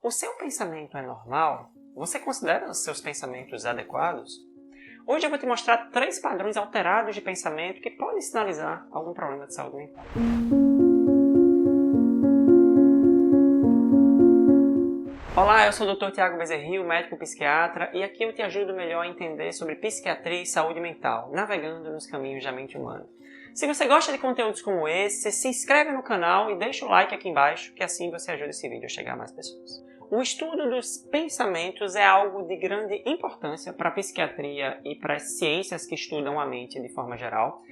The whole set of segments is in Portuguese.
O seu pensamento é normal? Você considera os seus pensamentos adequados? Hoje eu vou te mostrar 3 padrões alterados de pensamento que podem sinalizar algum problema de saúde mental. Olá, eu sou o Dr. Tiago Bezerril, médico psiquiatra, e aqui eu te ajudo melhor a entender sobre psiquiatria e saúde mental, navegando nos caminhos da mente humana. Se você gosta de conteúdos como esse, se inscreve no canal e deixa o like aqui embaixo, que assim você ajuda esse vídeo a chegar a mais pessoas. O estudo dos pensamentos é algo de grande importância para a psiquiatria e para as ciências que estudam a mente de forma geral.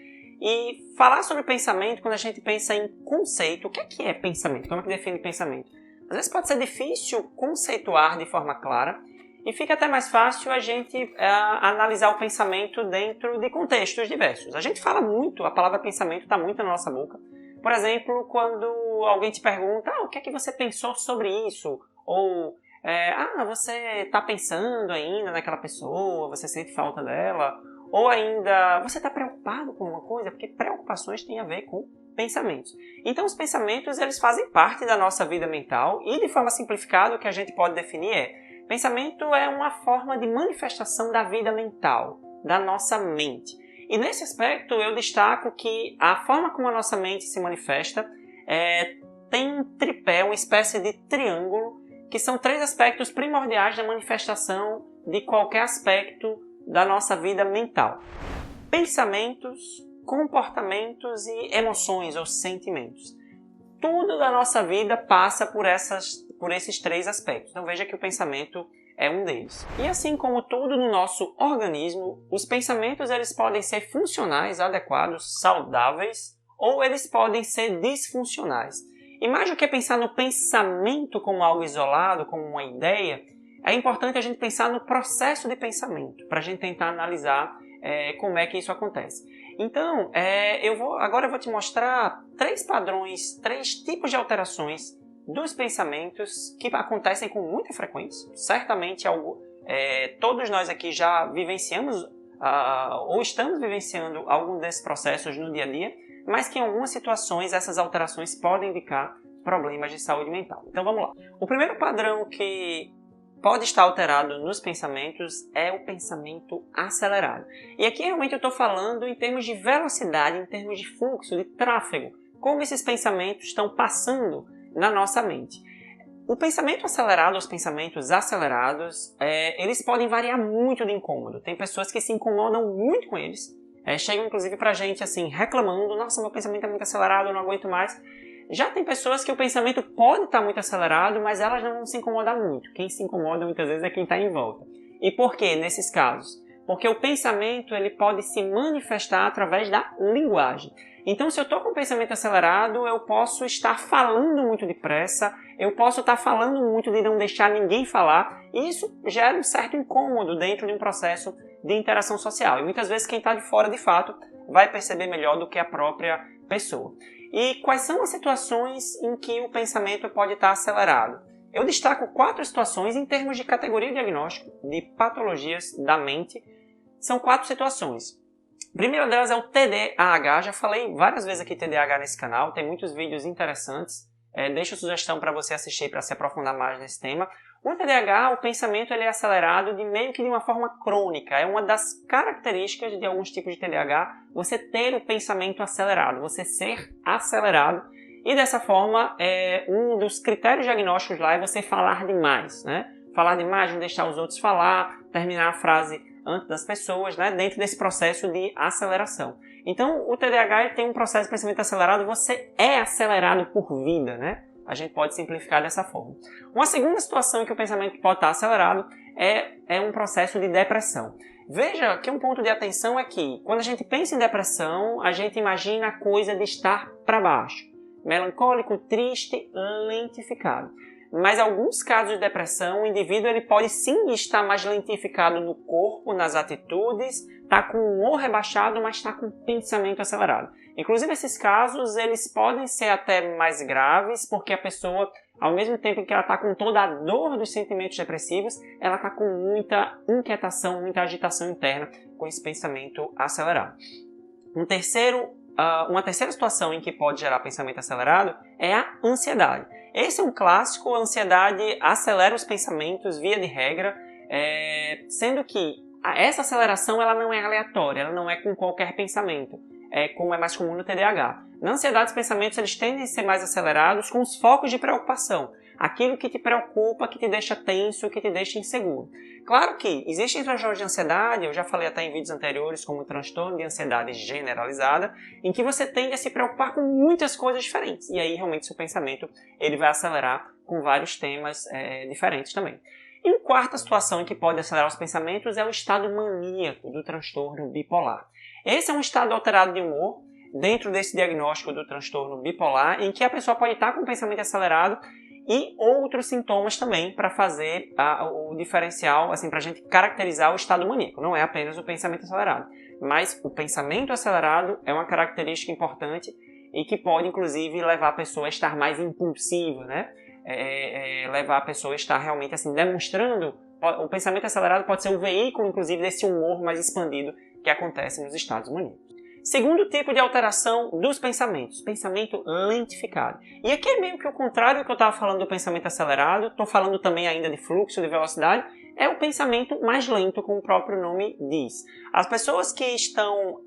E falar sobre pensamento, quando a gente pensa em conceito, o que é pensamento? Como é que define pensamento? Às vezes pode ser difícil conceituar de forma clara e fica até mais fácil a gente analisar o pensamento dentro de contextos diversos. A gente fala muito, a palavra pensamento está muito na nossa boca. Por exemplo, quando alguém te pergunta, o que é que você pensou sobre isso? Ou, você está pensando ainda naquela pessoa, você sente falta dela? Ou ainda, você está preocupado com alguma coisa? Porque preocupações têm a ver com pensamentos. Então, os pensamentos, eles fazem parte da nossa vida mental e, de forma simplificada, o que a gente pode definir pensamento é uma forma de manifestação da vida mental, da nossa mente. E nesse aspecto, eu destaco que a forma como a nossa mente se manifesta tem um tripé, uma espécie de triângulo, que são 3 aspectos primordiais da manifestação de qualquer aspecto da nossa vida mental: pensamentos, comportamentos e emoções ou sentimentos. Tudo da nossa vida passa por esses 3 aspectos. Então veja que o pensamento é um deles. E assim como tudo no nosso organismo, os pensamentos eles podem ser funcionais, adequados, saudáveis, ou eles podem ser disfuncionais. E mais do que pensar no pensamento como algo isolado, como uma ideia, é importante a gente pensar no processo de pensamento, para a gente tentar analisar como é que isso acontece. Então, agora eu vou te mostrar 3 padrões, 3 tipos de alterações dos pensamentos que acontecem com muita frequência. Certamente todos nós aqui já vivenciamos ou estamos vivenciando algum desses processos no dia a dia, mas que em algumas situações essas alterações podem indicar problemas de saúde mental. Então vamos lá. O primeiro padrão que pode estar alterado nos pensamentos é o pensamento acelerado. E aqui realmente eu estou falando em termos de velocidade, em termos de fluxo, de tráfego, como esses pensamentos estão passando na nossa mente. O pensamento acelerado, os pensamentos acelerados, eles podem variar muito de incômodo. Tem pessoas que se incomodam muito com eles, chegam inclusive pra gente assim, reclamando: nossa, meu pensamento é muito acelerado, eu não aguento mais. Já tem pessoas que o pensamento pode estar muito acelerado, mas elas não vão se incomodar muito. Quem se incomoda muitas vezes é quem está em volta. E por quê nesses casos? Porque o pensamento ele pode se manifestar através da linguagem. Então, se eu estou com o pensamento acelerado, eu posso estar falando muito depressa, eu posso estar falando muito de não deixar ninguém falar, e isso gera um certo incômodo dentro de um processo de interação social. E muitas vezes quem está de fora, de fato, vai perceber melhor do que a própria pessoa. E quais são as situações em que o pensamento pode estar acelerado? Eu destaco 4 situações em termos de categoria diagnóstico de patologias da mente. São 4 situações. A primeira delas é o TDAH. Já falei várias vezes aqui TDAH nesse canal, tem muitos vídeos interessantes. Deixo sugestão para você assistir para se aprofundar mais nesse tema. O TDAH, o pensamento ele é acelerado meio que de uma forma crônica. É uma das características de alguns tipos de TDAH, você ter o pensamento acelerado, você ser acelerado. E dessa forma, um dos critérios diagnósticos lá é você falar demais, né? Falar demais, não deixar os outros falar, terminar a frase antes das pessoas, né? Dentro desse processo de aceleração. Então, o TDAH tem um processo de pensamento acelerado, você é acelerado por vida, né? A gente pode simplificar dessa forma. Uma segunda situação em que o pensamento pode estar acelerado é um processo de depressão. Veja que um ponto de atenção é que, quando a gente pensa em depressão, a gente imagina a coisa de estar para baixo. Melancólico, triste, lentificado. Mas em alguns casos de depressão, o indivíduo ele pode sim estar mais lentificado no corpo, nas atitudes, está com o humor rebaixado, mas está com o pensamento acelerado. Inclusive, esses casos eles podem ser até mais graves, porque a pessoa, ao mesmo tempo que ela está com toda a dor dos sentimentos depressivos, ela está com muita inquietação, muita agitação interna com esse pensamento acelerado. Uma terceira situação em que pode gerar pensamento acelerado é a ansiedade. Esse é um clássico, a ansiedade acelera os pensamentos via de regra, sendo que essa aceleração ela não é aleatória, ela não é com qualquer pensamento, como é mais comum no TDAH. Na ansiedade, os pensamentos eles tendem a ser mais acelerados com os focos de preocupação, aquilo que te preocupa, que te deixa tenso, que te deixa inseguro. Claro que existem transtornos de ansiedade, eu já falei até em vídeos anteriores, como o transtorno de ansiedade generalizada, em que você tende a se preocupar com muitas coisas diferentes, e aí realmente seu pensamento ele vai acelerar com vários temas diferentes também. E uma quarta situação em que pode acelerar os pensamentos é o estado maníaco do transtorno bipolar. Esse é um estado alterado de humor, dentro desse diagnóstico do transtorno bipolar, em que a pessoa pode estar com o pensamento acelerado e outros sintomas também para fazer o diferencial, assim, para a gente caracterizar o estado maníaco. Não é apenas o pensamento acelerado, mas o pensamento acelerado é uma característica importante e que pode, inclusive, levar a pessoa a estar mais impulsiva, né? Levar a pessoa a estar realmente assim, demonstrando. O pensamento acelerado pode ser um veículo, inclusive, desse humor mais expandido que acontece nos estados maníacos. Segundo tipo de alteração dos pensamentos, pensamento lentificado. E aqui é meio que o contrário do que eu estava falando do pensamento acelerado, estou falando também ainda de fluxo, de velocidade, é o pensamento mais lento, como o próprio nome diz. As pessoas que estão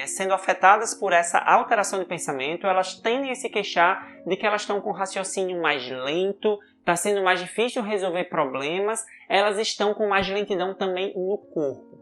sendo afetadas por essa alteração de pensamento, elas tendem a se queixar de que elas estão com raciocínio mais lento, está sendo mais difícil resolver problemas, elas estão com mais lentidão também no corpo.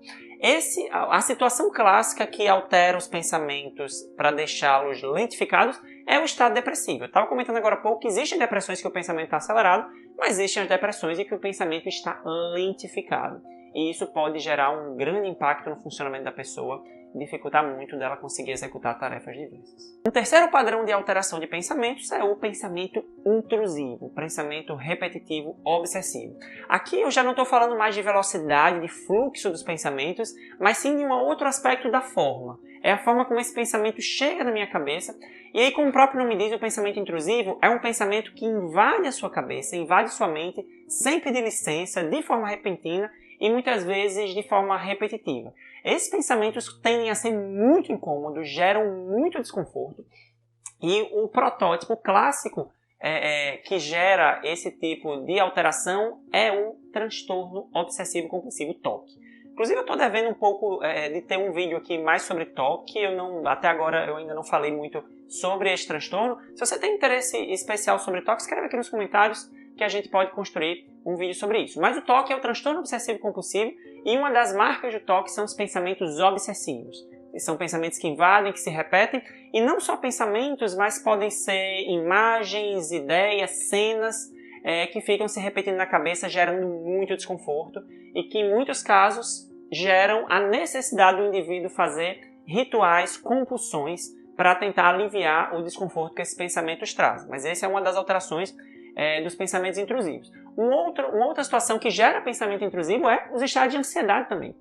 A situação clássica que altera os pensamentos para deixá-los lentificados é o estado depressivo. Eu estava comentando agora há pouco que existem depressões que o pensamento está acelerado, mas existem as depressões em que o pensamento está lentificado. E isso pode gerar um grande impacto no funcionamento da pessoa, dificultar muito dela conseguir executar tarefas diversas. Um terceiro padrão de alteração de pensamentos é o pensamento intrusivo, o pensamento repetitivo obsessivo. Aqui eu já não estou falando mais de velocidade, de fluxo dos pensamentos, mas sim de um outro aspecto da forma. É a forma como esse pensamento chega na minha cabeça, e aí, como o próprio nome diz, o pensamento intrusivo é um pensamento que invade a sua cabeça, invade sua mente, sem pedir licença, de forma repentina e muitas vezes de forma repetitiva. Esses pensamentos tendem a ser muito incômodos, geram muito desconforto, e o protótipo clássico que gera esse tipo de alteração é o transtorno obsessivo compulsivo, TOC. Inclusive eu estou devendo um pouco de ter um vídeo aqui mais sobre TOC, até agora eu ainda não falei muito sobre esse transtorno. Se você tem interesse especial sobre TOC, escreve aqui nos comentários que a gente pode construir um vídeo sobre isso. Mas o TOC é o transtorno obsessivo compulsivo e uma das marcas do TOC são os pensamentos obsessivos. São pensamentos que invadem, que se repetem, e não só pensamentos, mas podem ser imagens, ideias, cenas que ficam se repetindo na cabeça, gerando muito desconforto e que em muitos casos geram a necessidade do indivíduo fazer rituais, compulsões para tentar aliviar o desconforto que esses pensamentos trazem. Mas essa é uma das alterações dos pensamentos intrusivos. Uma outra situação que gera pensamento intrusivo é os estados de ansiedade também.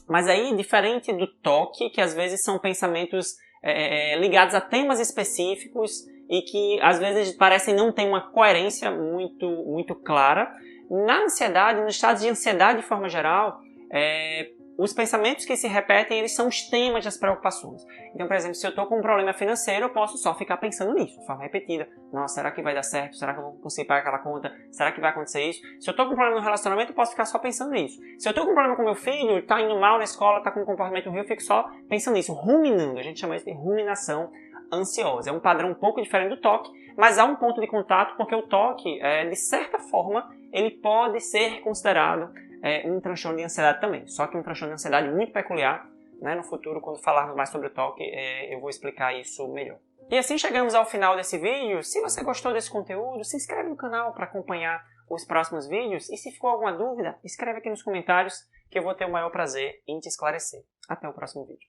Mas aí, diferente do TOC, que às vezes são pensamentos ligados a temas específicos e que às vezes parecem não ter uma coerência muito clara, na ansiedade, nos estados de ansiedade de forma geral, os pensamentos que se repetem, eles são os temas das preocupações. Então, por exemplo, se eu estou com um problema financeiro, eu posso só ficar pensando nisso, de forma repetida. Nossa, será que vai dar certo? Será que eu vou conseguir pagar aquela conta? Será que vai acontecer isso? Se eu estou com um problema no relacionamento, eu posso ficar só pensando nisso. Se eu estou com um problema com meu filho, está indo mal na escola, está com um comportamento ruim, eu fico só pensando nisso, ruminando. A gente chama isso de ruminação ansiosa. É um padrão um pouco diferente do TOC, mas há um ponto de contato, porque o TOC, de certa forma, ele pode ser considerado um transtorno de ansiedade também, só que um transtorno de ansiedade muito peculiar, né? No futuro, quando falarmos mais sobre o TOC, eu vou explicar isso melhor. E assim chegamos ao final desse vídeo. Se você gostou desse conteúdo, se inscreve no canal para acompanhar os próximos vídeos, e se ficou alguma dúvida, escreve aqui nos comentários que eu vou ter o maior prazer em te esclarecer. Até o próximo vídeo.